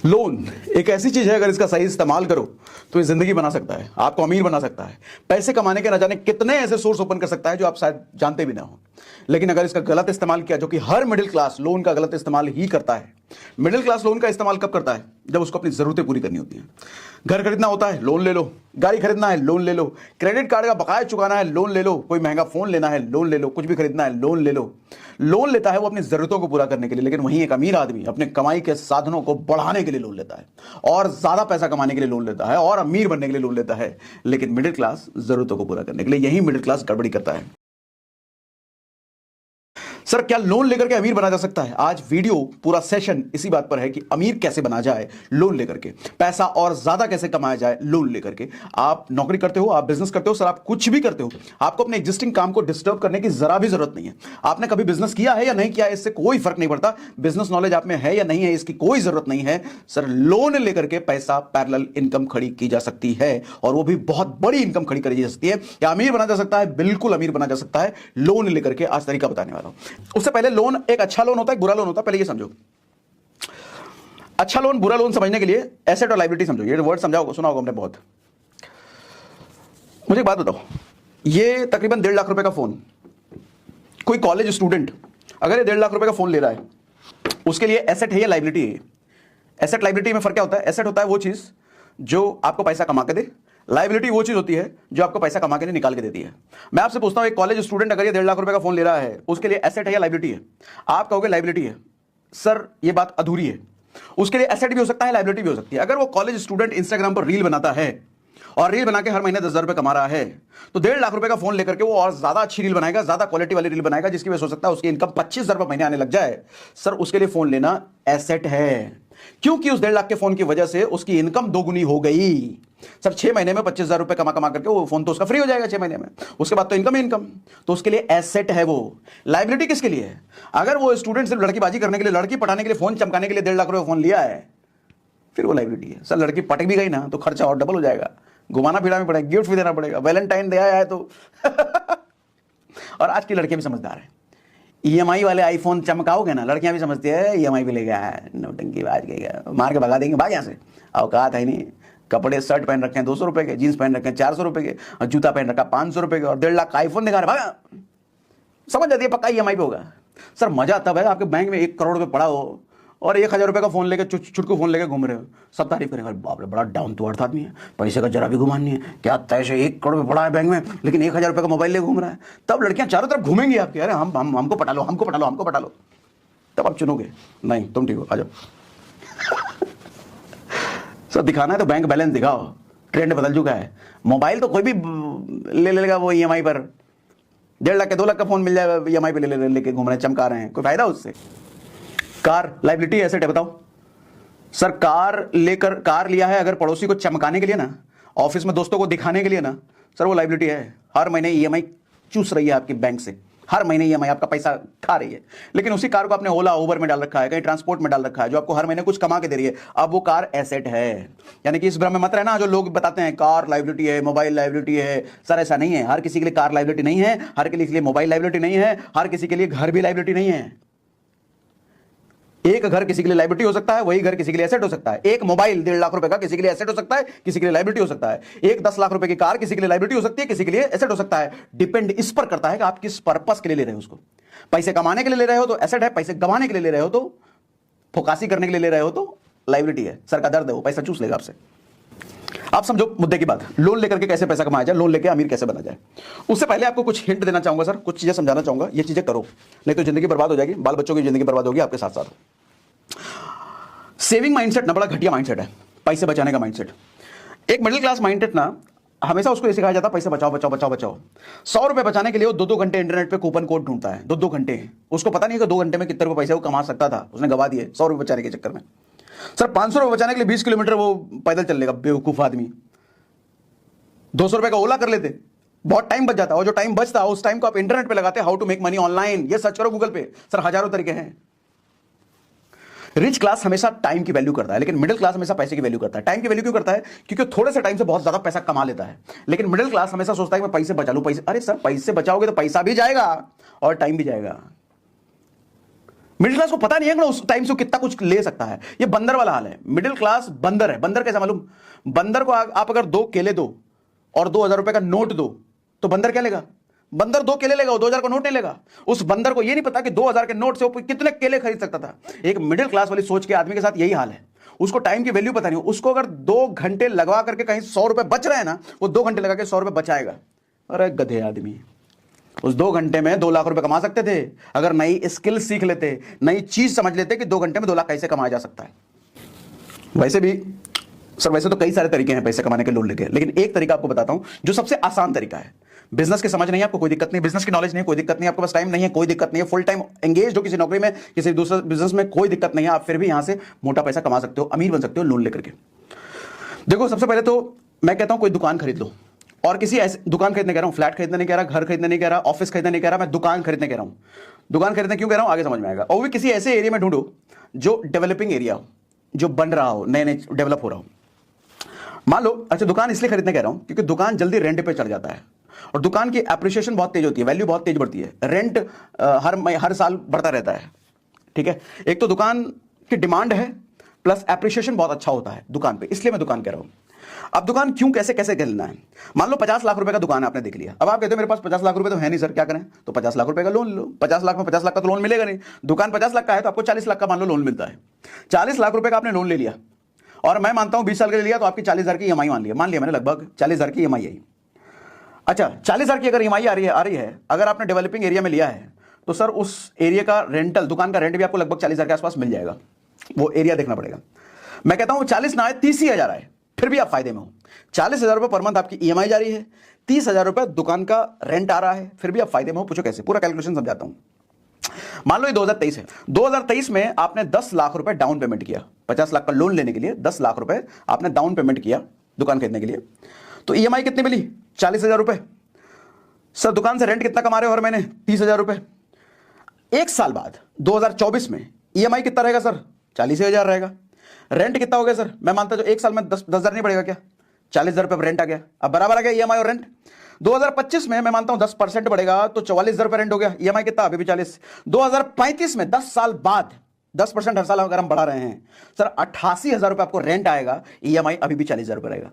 Loan एक ऐसी चीज है, अगर इसका सही इस्तेमाल करो तो ये जिंदगी बना सकता है, आपको अमीर बना सकता है, पैसे कमाने के न जाने कितने ऐसे सोर्स ओपन कर सकता है जो आप शायद जानते भी ना हो। लेकिन अगर इसका गलत इस्तेमाल किया, जो कि हर मिडिल क्लास लोन का गलत इस्तेमाल ही करता है। मिडिल क्लास लोन का इस्तेमाल कब करता है? जब उसको अपनी जरूरतें पूरी करनी होती हैं। घर खरीदना होता है, लोन ले लो। गाड़ी खरीदना है, लोन ले लो। क्रेडिट कार्ड का बकाया चुकाना है, लोन ले लो। कोई महंगा फोन लेना है, लोन ले लो। कुछ भी खरीदना है, लोन ले लो। लोन लेता है वो अपनी जरूरतों को पूरा करने के लिए, लेकिन वहीं एक अमीर आदमी अपने कमाई के साधनों को बढ़ाने के लिए लोन लेता है, और ज्यादा पैसा कमाने के लिए लोन लेता है, और अमीर बनने के लिए लोन लेता है। लेकिन मिडिल क्लास जरूरतों को पूरा करने के लिए, यही मिडिल क्लास गड़बड़ी करता है। सर, क्या लोन लेकर के अमीर बना जा सकता है? आज वीडियो पूरा सेशन इसी बात पर है कि अमीर कैसे बना जाए लोन लेकर के, पैसा और ज्यादा कैसे कमाया जाए लोन लेकर के। आप नौकरी करते हो, आप बिजनेस करते हो, सर आप कुछ भी करते हो, आपको अपने एग्जिस्टिंग काम को डिस्टर्ब करने की जरा भी जरूरत नहीं है। आपने कभी बिजनेस किया है या नहीं किया है, इससे कोई फर्क नहीं पड़ता। बिजनेस नॉलेज आप में है या नहीं है, इसकी कोई जरूरत नहीं है। सर, लोन लेकर के पैसा पैरेलल इनकम खड़ी की जा सकती है, और वो भी बहुत बड़ी इनकम खड़ी करी जा सकती है। क्या अमीर बना जा सकता है? बिल्कुल अमीर बना जा सकता है लोन लेकर के। आज तरीका बताने वाला हूं। उससे पहले, लोन एक अच्छा लोन होता है, बुरा लोन होता है, पहले ये समझो। अच्छा लोन, बुरा लोन समझने के लिए एसेट और लायबिलिटी समझो। ये वर्ड समझाओ, सुना होगा हमने बहुत। मुझे एक बात बताओ, ये तकरीबन 1.5 लाख रुपए का फोन, कोई कॉलेज स्टूडेंट अगर ये 1.5 लाख रुपए का फोन ले रहा है, उसके लिए एसेट है या लायबिलिटी है? एसेट लायबिलिटी में फर्क क्या होता है? एसेट होता है वो चीज जो आपको पैसा कमा के दे, लायबिलिटी वो चीज होती है जो आपको पैसा कमा के निकाल के देती है। मैं आपसे पूछता हूं, एक कॉलेज स्टूडेंट अगर ये 1.5 लाख रुपए का फोन ले रहा है, उसके लिए एसेट है या लायबिलिटी है? आप कहोगे लायबिलिटी है। सर, ये बात अधूरी है। उसके लिए एसेट भी हो सकता है, लायबिलिटी भी हो सकती है। अगर वो कॉलेज स्टूडेंट इंस्टाग्राम पर रील बनाता है और रील बना के हर महीने 10,000 रुपए कमा रहा है, तो 1.5 लाख रुपए का फोन लेकर के वो और ज्यादा अच्छी रील बनाएगा, ज्यादा क्वालिटी वाली रील बनाएगा, जिसकी वजह से हो सकता है उसकी इनकम 25,000 रुपए महीने आने लग जाए। सर, उसके लिए फोन लेना एसेट है, क्योंकि उस 1.5 लाख के फोन की वजह से उसकी इनकम दोगुनी हो गई। सर, 6 महीने में 25,000 रुपए कमा करके वो फोन तो उसका फ्री हो जाएगा 6 महीने में। उसके बाद तो इनकम ही इनकम, तो उसके लिए एसेट है वो। लायबिलिटी किसके लिए है? अगर वो स्टूडेंट सिर्फ लड़कीबाजी करने के लिए, लड़की पटाने के लिए, फोन चमकाने के लिए 1.5 लाख रुपए फोन लिया है, फिर वो लायबिलिटी है। सर, लड़की पटक भी गई ना तो खर्चा और डबल हो जाएगा, घुमाना फिराना भी पड़ेगा, गिफ्ट भी देना पड़ेगा, वैलेंटाइन डे आया है तो और आज की लड़कियां भी समझदार है। ईएमआई वाले आईफोन चमकाओगे ना, लड़कियां भी समझती है ईएमआई पे ले गया है, नौटंकी बाज गई, मार के भगा देंगे, भाग यहां से, औकात है नहीं। कपड़े, शर्ट पहन रखे हैं 200 रुपए के, जींस पहन रखे हैं 400 रुपए के, और जूता पहन रखा 500 रुपए के, और 1.5 लाख का आईफोन दिखा रहे, भागा। समझ जाती है पक्का ईएमआई पे होगा। सर, मजा तब है आपके बैंक में 1 करोड़ रुपए पड़ा हो और 1,000 रुपए का फोन लेके, चुटकू फोन लेके घूम रहे हो, सब तारीफ करेंगे, बाप रे बड़ा डाउन टू अर्थ आदमी है, पैसे का जरा भी गुमान नहीं है, क्या तय से 1 करोड़ रुपए पड़ा है बैंक में, लेकिन 1,000 रुपए का मोबाइल लेके घूम रहा है। तब लड़कियां चारों तरफ घूमेंगी आपके, अरे हमको पटा लो, हमको पटा लो, हमको पटा लो। तब आप चुनोगे नहीं, तुम ठीक हो, आ जाओ। सर, दिखाना है तो बैंक बैलेंस दिखाओ, ट्रेंड बदल चुका है। मोबाइल तो कोई भी ले लेगा वो ईएमआई पर, 1.5 लाख के 2 लाख का फोन मिल जाए ईएमआई पे लेके घूम रहे हैं, चमका रहे हैं, कोई फायदा उससे? कार लायबिलिटी एसेट है, बताओ। सर, कार लिया है अगर पड़ोसी को चमकाने के लिए ना, ऑफिस में दोस्तों को दिखाने के लिए ना, सर वो लायबिलिटी है। हर महीने ईएमआई चूस रही है आपकी बैंक से, हर महीने ईएमआई आपका पैसा खा रही है। लेकिन उसी कार को आपने ओला उबर में डाल रखा है, कहीं ट्रांसपोर्ट में डाल रखा है, जो आपको हर महीने कुछ कमा के दे रही है। अब वो कार एसेट है। यानी कि इस भ्रम में मत रहना जो लोग बताते हैं कार लायबिलिटी है, मोबाइल लायबिलिटी है। सर, ऐसा नहीं है। हर किसी के लिए कार लायबिलिटी नहीं है, हर किसी के लिए मोबाइल लायबिलिटी नहीं है, हर किसी के लिए घर भी लायबिलिटी नहीं है। एक घर किसी के लिए लायबिलिटी हो सकता है, वही घर किसी के लिए एसेट हो सकता है। एक मोबाइल 1.5 लाख रुपए का किसी के लिए एसेट हो सकता है, किसी के लिए लायबिलिटी हो सकता है। एक 10 लाख रुपए की कार किसी के लिए लायबिलिटी हो सकती है, किसी के लिए एसेट हो सकता है। डिपेंड इस पर करता है कि आप किस पर्पस के लिए ले रहे हो उसको। पैसे कमाने के लिए ले रहे हो तो एसेट है, पैसे गंवाने के लिए ले रहे हो तो, फोकासी करने के लिए ले रहे हो तो लायबिलिटी है। सर का दर्द है, वो पैसा चूस लेगा आपसे। आप समझो मुद्दे की बात, लोन लेकर के कैसे पैसा कमाया जाए, लोन लेकर अमीर कैसे बना जाए। उससे पहले आपको कुछ हिंट देना चाहूंगा सर, कुछ चीजें समझाना चाहूंगा, ये चीजें करो, नहीं तो जिंदगी बर्बाद हो जाएगी, बाल बच्चों की जिंदगी बर्बाद होगी आपके साथ साथ। सेविंग माइंडसेट ना बड़ा घटिया माइंडसेट है, पैसे बचाने का माइंडसेट। एक मिडिल क्लास माइंडसेट ना, हमेशा उसको सिखाया जाता है पैसे बचाओ बचाओ बचाओ बचाओ। 100 रुपए बचाने के लिए वो 2-2 घंटे इंटरनेट पे कूपन कोड ढूंढता है, 2-2 घंटे। उसको पता नहीं कि 2 घंटे में कितने रुपए पैसे वो कमा सकता था, उसने गवा दिए 100 रुपए बचाने के चक्कर में। सर, 500 रुपए बचाने के लिए 20 किलोमीटर वो पैदल चल लेगा बेवकूफ आदमी। 200 रुपए का ओला कर लेते, बहुत टाइम बच जाता, और जो टाइम बचता उस टाइम को आप इंटरनेट पे लगाते, how to make money online, ये सर्च करो गूगल पे। सर, हजारों तरीके हैं। रिच क्लास हमेशा टाइम की वैल्यू करता है, लेकिन मिडिल क्लास हमेशा पैसे की वैल्यू करता है। टाइम की वैल्यू क्यों करता है? क्योंकि थोड़े से टाइम से बहुत ज्यादा पैसा कमा लेता है। लेकिन मिडिल क्लास हमेशा सोचता है कि मैं पैसे बचा लूं, पैसे। अरे सर, पैसे बचाओगे तो पैसा भी जाएगा और टाइम भी जाएगा। मिडिल क्लास को पता नहीं है कि उस टाइम से वो कितना कुछ ले सकता है। ये बंदर वाला हाल है। मिडिल क्लास बंदर है। बंदर कैसा मालूम? बंदर को आप अगर 2 केले दो और 2000 रुपए का नोट दो तो बंदर क्या लेगा? बंदर 2 केले लेगा, 2000 का नोट नहीं लेगा। उस बंदर को ये नहीं पता कि 2000 के नोट से वो कितने केले खरीद सकता था। एक मिडिल क्लास वाली सोच के आदमी के साथ यही हाल है। उसको टाइम की वैल्यू पता नहीं। उसको अगर 2 घंटे लगवा करके कहीं 100 रुपए बच रहे हैं ना, वो 2 घंटे लगा के 100 रुपए बचाएगा। अरे गधे आदमी, उस 2 घंटे में 2 लाख रुपए कमा सकते थे अगर नई स्किल सीख लेते, नई चीज समझ लेते कि 2 घंटे में 2 लाख कैसे कमाया जा सकता है। वैसे भी सर, वैसे तो कई सारे तरीके हैं पैसे कमाने के लोन लेके, लेकिन एक तरीका आपको बताता हूं जो सबसे आसान तरीका है। बिजनेस की समझ नहीं है आपको, कोई दिक्कत नहीं। बिजनेस की नॉलेज नहीं है, कोई दिक्कत नहीं। आपके पास टाइम नहीं है, कोई दिक्कत नहीं है। फुल टाइम एंगेज हो किसी नौकरी में, किसी दूसरे बिजनेस में, कोई दिक्कत नहीं है। आप फिर भी यहां से मोटा पैसा कमा सकते हो, अमीर बन सकते हो लोन लेकर के। देखो, सबसे पहले तो मैं कहता हूं कोई दुकान खरीद लो। और किसी ऐसे दुकान खरीदने कह रहा हूं, फ्लैट खरीदने नहीं कह रहा, घर खरीदने नहीं कह रहा, ऑफिस खरीदने नहीं कह रहा, मैं दुकान खरीदने कह रहा हूं। दुकान खरीदने क्यों कह रहा हूं आगे समझ में आएगा। और भी किसी ऐसे एरिया में ढूंढो जो डेवलपिंग एरिया हो, जो बन रहा हो, नए नए डेवलप हो रहा हो। मान लो, अच्छा दुकान इसलिए खरीदने कह रहा हूं क्योंकि दुकान जल्दी रेंट पे चढ़ जाता है और दुकान की एप्रिसिएशन बहुत तेज होती है, वैल्यू बहुत तेज बढ़ती है। रेंट हर साल बढ़ता रहता है। ठीक है, एक तो दुकान की डिमांड है प्लस एप्रिसिएशन बहुत अच्छा होता है दुकान पे, इसलिए मैं दुकान कह रहा हूं। अब दुकान क्यों, कैसे कैसे लेना है? मान लो 50 लाख रुपए का दुकान आपने देख लिया। अब आप कहते हो मेरे पास 50 लाख रुपए तो है नहीं सर, क्या करें? तो 50 लाख रुपए का लोन लो। 50 लाख में 50 लाख का तो लोन मिलेगा नहीं। दुकान 50 लाख का है तो आपको 40 लाख का मान लो लोन मिलता है। 40 लाख रुपए का आपने लोन ले लिया और मैं मानता हूं 20 साल के लिए लिया तो आपकी 40,000 की ईएमआई मान लिया मैंने, लगभग 40,000 की ईएमआई आई। अच्छा, 40,000 की अगर ईएमआई आ रही है, अगर आपने डेवलपिंग एरिया में लिया है तो सर उस एरिया का रेंटल, दुकान का रेंट भी आपको लगभग 40,000 के आसपास मिल जाएगा। वो एरिया देखना पड़ेगा। मैं कहता हूं 40 ना आए, 30,000 आए, फिर भी आप फायदे में हो। 40,000 रुपए पर मंथ आपकी ईएमआई जा रही है, 30,000 रुपए दुकान का रेंट आ रहा है, फिर भी आप फायदे में हो। पूछो कैसे? पूरा कैलकुलेशन समझाता हूं। मान लो ये 2023 है। 2023 में आपने 10 लाख रुपए डाउन पेमेंट किया। 50 लाख का लोन लेने के लिए 10 लाख रुपए आपने डाउन पेमेंट किया दुकान खरीदने के लिए। तो ईएमआई कितनी मिली? 40,000 रुपए। सर दुकान से रेंट कितना कमा रहे हो हर महीने? 30,000 रुपए। 1 साल बाद 2024 में ईएमआई कितना रहेगा सर? 40,000 रहेगा। रेंट कितना हो गया सर? मैं मानता हूं 1 साल में 10,000 नहीं बढ़ेगा क्या? 40,000 रुपए रेंट आ गया। अब बराबर आ गया ईएमआई और रेंट। 2025 में मैं मानता हूं 10% बढ़ेगा तो 44,000 रुपए रेंट हो गया। ईएमआई कितना? अभी भी 40। 2035 में 10 साल बाद 10% हर साल अगर हम बढ़ा रहे हैं सर, 88,000 रुपए आपको रेंट आएगा। ईएमआई अभी भी 40,000 रुपए रहेगा।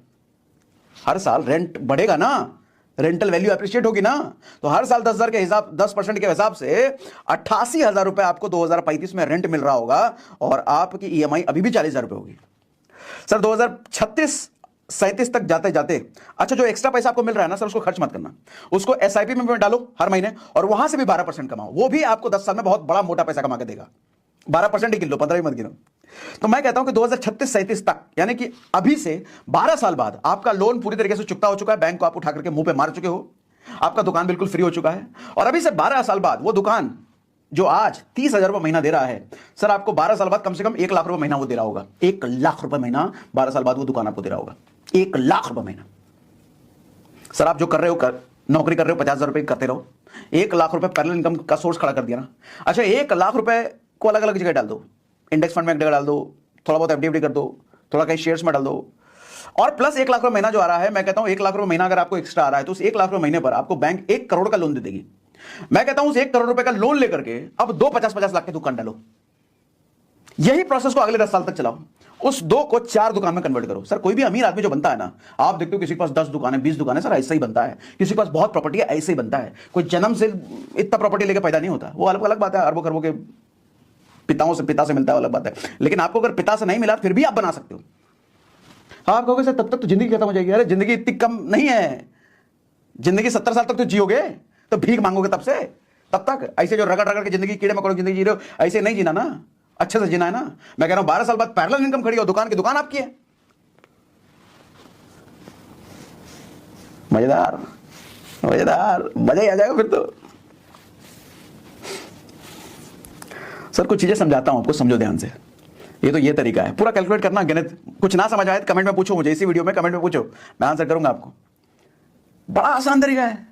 हर साल रेंट बढ़ेगा ना, रेंटल वैल्यू अप्रिशिएट होगी ना, तो हर साल 10,000 के हिसाब, 10% के हिसाब से 88,000 रुपए आपको 2035 में रेंट मिल रहा होगा और आपकी ईएमआई अभी भी 40,000 रुपए होगी। सर 2036-37 तक जाते जाते, अच्छा जो एक्स्ट्रा पैसा आपको मिल रहा है ना सर, उसको खर्च मत करना, उसको एसआईपी में डालो हर महीने और वहां से भी 12% कमाओ। वो भी आपको 10 साल में बहुत बड़ा मोटा पैसा कमा के देगा। 12% ही गिन लो, 15 ही मत गिनो। तो मैं कहता हूं कि 2036-37 तक, यानी कि अभी से 12 साल बाद आपका लोन पूरी तरीके से चुकता हो चुका है। बैंक को आप उठा करके मुंह पे मार चुके हो। आपका दुकान बिल्कुल फ्री हो चुका है और अभी से 12 साल बाद वो दुकान जो आज 30,000 रुपए महीना दे रहा है सर, आपको 12 साल बाद कम से कम 1 लाख रुपए महीना वो दे रहा होगा। 1 लाख रुपए महीना 12 साल बाद वो दुकान आपको दे रहा होगा। 1 लाख रुपए महीना। सर आप जो कर रहे हो, नौकरी कर रहे हो, 50,000 रुपए करते रहो। 1 लाख रुपए पैरेलल इनकम का सोर्स खड़ा कर दिया ना। अच्छा 1 लाख रुपए को अलग अलग जगह डाल दो, इंडेक्स फंड में एक जगह डाल दो, थोड़ा बहुत एफडी कर दो, थोड़ा कहीं शेयर्स में डाल दो और प्लस 1 लाख रुपए महीना जो आ रहा है, मैं कहता हूं 1 लाख रुपए महीना अगर आपको एक्स्ट्रा आ रहा है तो उस 1 लाख रुपए महीने पर आपको बैंक 1 करोड़ का लोन दे देगी। मैं कहता हूं उस 1 करोड़ रुपए का लोन लेकर के अब 2 50-50 लाख की दुकान डालो। यही प्रोसेस को अगले 10 साल तक चलाओ। उस 2 को 4 दुकान में कन्वर्ट करो। सर कोई भी अमीर आदमी जो बनता है ना, आप देखते हो किसी के पास 10 दुकानें, 20 दुकानें, सर ऐसा ही बनता है। किसी के पास बहुत प्रॉपर्टी है, ऐसे ही बनता है। कोई जन्म से इतना प्रॉपर्टी लेके पैदा नहीं होता। वो अलग अलग बात है, अरबों खरबों के पिता से मिलता है, अलग बात है। लेकिन आपको अगर पिता से नहीं मिला फिर भी आप बना सकते हो। आप कहोगे सर तब तक तो जिंदगी खत्म हो जाएगी। अरे जिंदगी इतनी कम नहीं है। जिंदगी 70 साल तक तो जियोगे, तो भीख मांगोगे तब से, तब तक ऐसे जो रगड़ रगड़ के जिंदगी, कीड़े मकोड़े जिंदगी जी रहे हो, ऐसे नहीं जीना ना, अच्छे से जीना है ना। मैं कह रहा हूं 12 साल बाद पैरेलल इनकम खड़ी हो, दुकान की दुकान आपकी है। मजेदार मजेदार, मजा ही आ जाएगा फिर तो। सर कुछ चीजें समझाता हूं आपको, समझो ध्यान से। ये तरीका है, पूरा कैलकुलेट करना, गणित। कुछ ना समझ आए तो कमेंट में पूछो मुझे, इसी वीडियो में कमेंट में पूछो, मैं आंसर करूंगा आपको। बड़ा आसान तरीका है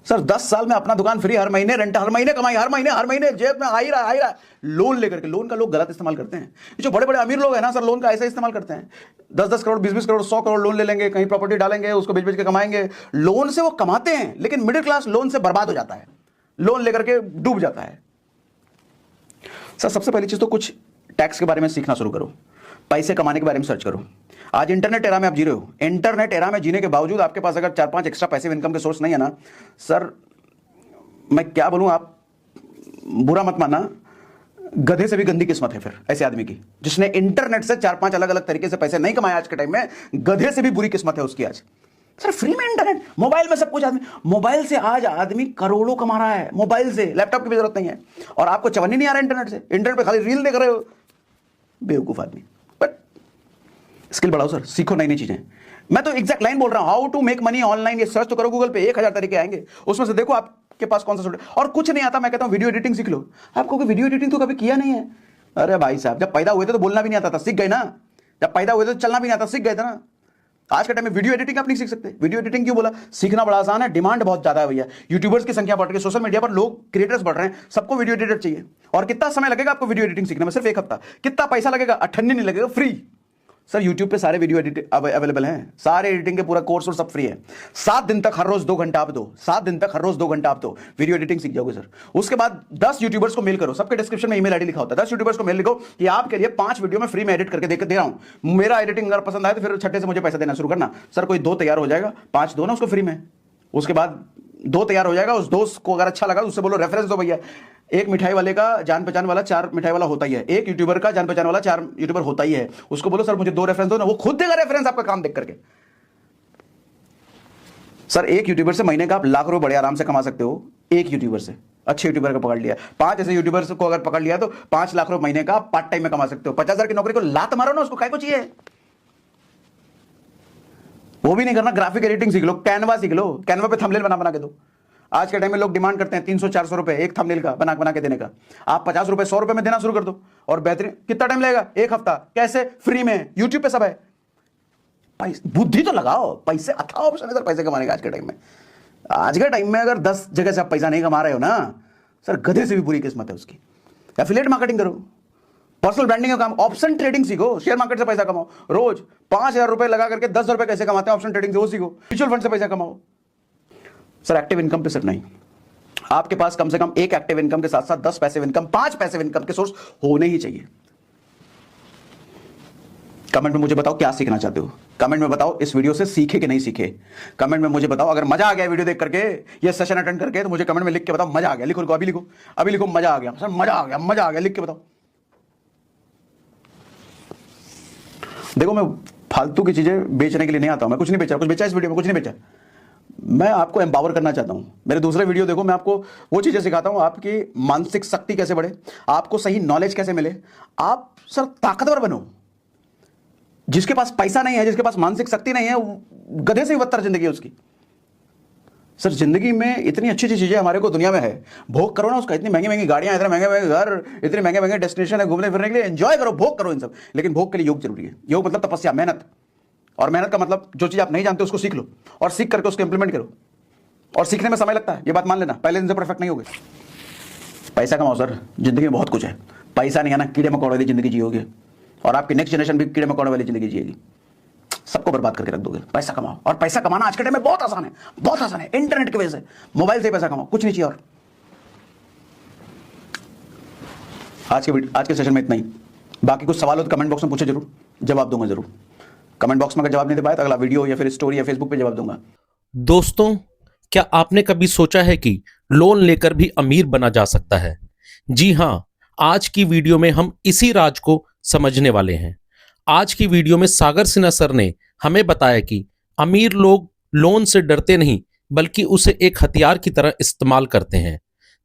सर। 10 साल में अपना दुकान फ्री, हर महीने रेंट, हर महीने कमाई, हर महीने जेब में आ ही रहा। लोन लेकर के, लोन का लोग गलत इस्तेमाल करते हैं। जो बड़े बड़े अमीर लोग हैं ना सर, लोन का ऐसा इस्तेमाल करते हैं। 10-10 करोड़, 20-20 करोड़, 100 करोड़ लोन ले लेंगे, कहीं प्रॉपर्टी डालेंगे, उसको बेच बेच के कमाएंगे। लोन से वो कमाते हैं, लेकिन मिडिल क्लास लोन से बर्बाद हो जाता है, लोन लेकर के डूब जाता है। सर सबसे पहली चीज तो कुछ टैक्स के बारे में सीखना शुरू करो, पैसे कमाने के बारे में सर्च करो। आज इंटरनेट एरा में आप जी रहे हो, इंटरनेट एरा में जीने के बावजूद आपके पास अगर 4-5 एक्स्ट्रा पैसिव इनकम के सोर्स नहीं है ना सर, मैं क्या बोलूं, आप बुरा मत मानना, गधे से भी गंदी किस्मत है फिर ऐसे आदमी की, जिसने इंटरनेट से 4-5 अलग अलग तरीके से पैसे नहीं कमाए। आज के टाइम में गधे से भी बुरी किस्मत है उसकी आज। सर फ्री में इंटरनेट, मोबाइल में सब कुछ, आदमी मोबाइल से आज आदमी करोड़ों कमा रहा है, मोबाइल से, लैपटॉप की भी जरूरत नहीं है, और आपको चवन्नी नहीं आ रहा इंटरनेट से, इंटरनेट पे खाली रील देख रहे हो, बेवकूफ आदमी। बट स्किल बढ़ाओ सर, सीखो नई नई चीजें। मैं तो एग्जैक्ट लाइन बोल रहा हूं, how to make money online, ये सर्च तो करो गूगल पे, 1000 तरीके आएंगे, उसमें से देखो आपके पास कौन सा सूट है। और कुछ नहीं आता, मैं कहता हूं वीडियो एडिटिंग सीख लो। आपको वीडियो एडिटिंग तो कभी किया नहीं है? अरे भाई साहब, जब पैदा हुए थे तो बोलना भी नहीं आता था, सीख गए ना। जब पैदा हुए थे तो चलना भी नहीं आता, सीख गए थे ना। आज के टाइम में वीडियो एडिटिंग आप नहीं सीख सकते। वीडियो एडिटिंग क्यों बोला? सीखना बड़ा आसान है, डिमांड बहुत ज्यादा है भैया। यूट्यूबर्स की संख्या बढ़ रही है, सोशल मीडिया पर लोग क्रिएटर्स बढ़ रहे हैं, सबको वीडियो एडिटर चाहिए। और कितना समय लगेगा आपको वीडियो एडिटिंग सीखने में? सिर्फ 1 हफ्ता। कितना पैसा लगेगा? अठन्नी नहीं लगेगा, फ्री। सर यूट्यूब पे सारे वीडियो एडिट अवेलेबल हैं, सारे एडिटिंग के पूरा कोर्स और सब फ्री है। 7 दिन तक हर रोज 2 घंटा आप दो, 7 दिन तक हर रोज 2 घंटा आप दो, वीडियो एडिटिंग सीख जाओगे सर। उसके बाद 10 यूट्यूबर्स को मेल करो, सबके डिस्क्रिप्शन में ईमेल आईडी लिखा होता है, 10 यूट्यूबर्स को मेल लिखो कि आपके लिए 5 वीडियो में फ्री में एडिट करके दे रहा हूं, मेरा एडिटिंग अगर पसंद आए तो फिर छठे से मुझे पैसा देना शुरू करना। सर कोई 2 तैयार हो जाएगा, 5 दो ना उसको फ्री में। उसके बाद 2 तैयार हो जाएगा, उस दोस्त को अगर अच्छा लगा तो उससे बोलो रेफरेंस दो भैया। एक मिठाई वाले का जान पहचान वाला 4 मिठाई वाला होता ही है, एक यूट्यूबर का जान पहचान वाला 4 यूट्यूबर होता ही है। उसको बोलो सर मुझे 2 रेफरेंस दो ना, वो खुद देगा रेफरेंस आपका काम देख करके। सर एक यूट्यूबर से महीने का आप लाख रुपए बड़े आराम से कमा सकते हो। एक यूट्यूबर से, अच्छे यूट्यूबर का पकड़ लिया, 5 ऐसे यूट्यूबर्स को अगर पकड़ लिया तो 5 लाख रुपए महीने का पार्ट टाइम में कमा सकते हो। 50,000 की नौकरी को लात मारो ना, उसको काय को चाहिए? वो भी नहीं करना, ग्राफिक एडिटिंग सीख लो, कैनवा सीख लो, कैनवा पे थंबनेल बना के दो। आज के टाइम में लोग डिमांड करते हैं 300-400 रुपए एक थंबनेल का बना के देने का। आप 50 रुपए 100 रुपए में देना शुरू कर दो, और बेहतरीन। कितना टाइम लगेगा? 1 हफ्ता। कैसे? फ्री में, यूट्यूब पे सब है। बुद्धि तो लगाओ, पैसे अच्छा ऑप्शन है सर पैसे कमाने का आज के टाइम में। आज के टाइम में अगर 10 जगह से आप पैसा नहीं कमा रहे हो ना सर, गधे से भी बुरी किस्मत है उसकी। एफिलिएट मार्केटिंग करो, पर्सनल ब्रांडिंग का काम, ऑप्शन ट्रेडिंग सीखो, शेयर मार्केट से पैसा कमाओ। रोज 5,000 रुपए लगा करके 10 रुपए कैसे कमाते हैं ऑप्शन ट्रेडिंग से, वो सीखो। म्यूचुअल फंड से पैसा कमाओ। सर एक्टिव इनकम पे सिर्फ नहीं, आपके पास कम से कम एक एक्टिव इनकम के साथ साथ 10 पैसिव इनकम, 5 पैसिव इनकम के सोर्स होने ही चाहिए। कमेंट में मुझे बताओ क्या सीखना चाहते हो, कमेंट में बताओ इस वीडियो से सीखे कि नहीं सीखे। कमेंट में मुझे बताओ, अगर मजा आ गया वीडियो देख करके, ये सेशन अटेंड करके, तो मुझे कमेंट में लिख के बताओ मजा आ गया। लिखो, अभी लिखो, अभी लिखो मजा आ गया सर, मजा आ गया, मजा आ गया, लिख के बताओ। देखो मैं फालतू की चीजें बेचने के लिए नहीं आता हूं, मैं कुछ नहीं बेचा, कुछ बेचा इस वीडियो में, कुछ नहीं बेचा। मैं आपको एम्पावर करना चाहता हूं। मेरे दूसरे वीडियो देखो, मैं आपको वो चीजें सिखाता हूं, आपकी मानसिक शक्ति कैसे बढ़े, आपको सही नॉलेज कैसे मिले, आप सर ताकतवर बनो। जिसके पास पैसा नहीं है, जिसके पास मानसिक शक्ति नहीं है, गधे से भी बदतर जिंदगी है उसकी। सर जिंदगी में इतनी अच्छी अच्छी चीजें हमारे को दुनिया में है, भोग करो ना उसका। इतनी महंगी महंगी गाड़ियां, इतने महंगे महंगे घर, इतने महंगे महंगे डेस्टिनेशन है घूमने फिरने के लिए, एंजॉय करो, भोग करो इन सब। लेकिन भोग के लिए योग जरूरी है। योग मतलब तपस्या, मेहनत। और मेहनत का मतलब जो चीज आप नहीं जानते उसको सीख लो, और सीख करके उसको इंप्लीमेंट करो। और सीखने में समय लगता है, ये बात मान लेना, पहले दिन से परफेक्ट नहीं होगे। पैसा कमाओ सर, जिंदगी में बहुत कुछ है। पैसा नहीं है ना, कीड़े मकोड़े वाली जिंदगी जियोगे, और आपकी नेक्स्ट जनरेशन भी कीड़े मकोड़े वाली जिंदगी जिएगी। सबको बर्बाद करके रख दोगे। पैसा कमाओ, और पैसा कमाना आज के टाइम में बहुत आसान है, बहुत आसान है। इंटरनेट की वजह से, मोबाइल से पैसा कमाओ, कुछ नहीं चाहिए। और आज के सेशन में इतना ही। बाकी कुछ सवाल हो तो कमेंट बॉक्स में पूछे, जरूर जवाब दूंगा। जरूर कमेंट बॉक्स में अगर जवाब नहीं दे पाए तो अगला वीडियो या फिर स्टोरी या फेसबुक पे जवाब दूंगा। दोस्तों, क्या आपने कभी सोचा है कि लोन लेकर भी अमीर बना जा सकता है? जी हां, आज की वीडियो में हम इसी राज को समझने वाले हैं। आज की वीडियो में सागर सिन्हा सर ने हमें बताया कि अमीर लोग लोन से डरते नहीं, बल्कि उसे एक हथियार की तरह इस्तेमाल करते हैं।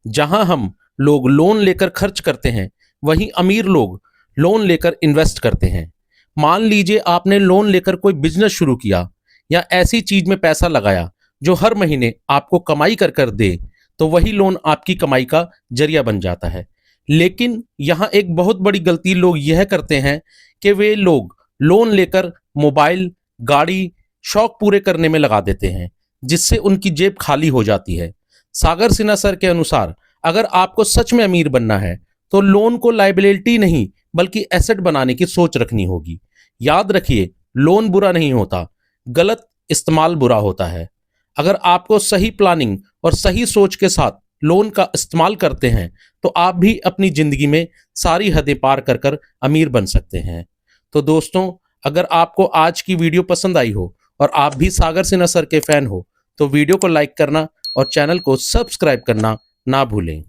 जहां हम लोग लोन लेकर खर्च करते हैं, वहीं अमीर लोग लोन लेकर इन्वेस्ट करते हैं। मान लीजिए आपने लोन लेकर कोई बिजनेस शुरू किया या ऐसी चीज में पैसा लगाया जो हर महीने आपको कमाई कर कर दे, तो वही लोन आपकी कमाई का जरिया बन जाता है। लेकिन यहाँ एक बहुत बड़ी गलती लोग यह करते हैं कि वे लोग लोन लेकर मोबाइल, गाड़ी, शौक पूरे करने में लगा देते हैं, जिससे उनकी जेब खाली हो जाती है। सागर सिन्हा सर के अनुसार अगर आपको सच में अमीर बनना है तो लोन को लायबिलिटी नहीं बल्कि एसेट बनाने की सोच रखनी होगी। याद रखिए, लोन बुरा नहीं होता, गलत इस्तेमाल बुरा होता है। अगर आपको सही प्लानिंग और सही सोच के साथ लोन का इस्तेमाल करते हैं तो आप भी अपनी जिंदगी में सारी हदें पार कर कर अमीर बन सकते हैं। तो दोस्तों, अगर आपको आज की वीडियो पसंद आई हो और आप भी सागर सिन्हा सर के फैन हो तो वीडियो को लाइक करना और चैनल को सब्सक्राइब करना ना भूलें।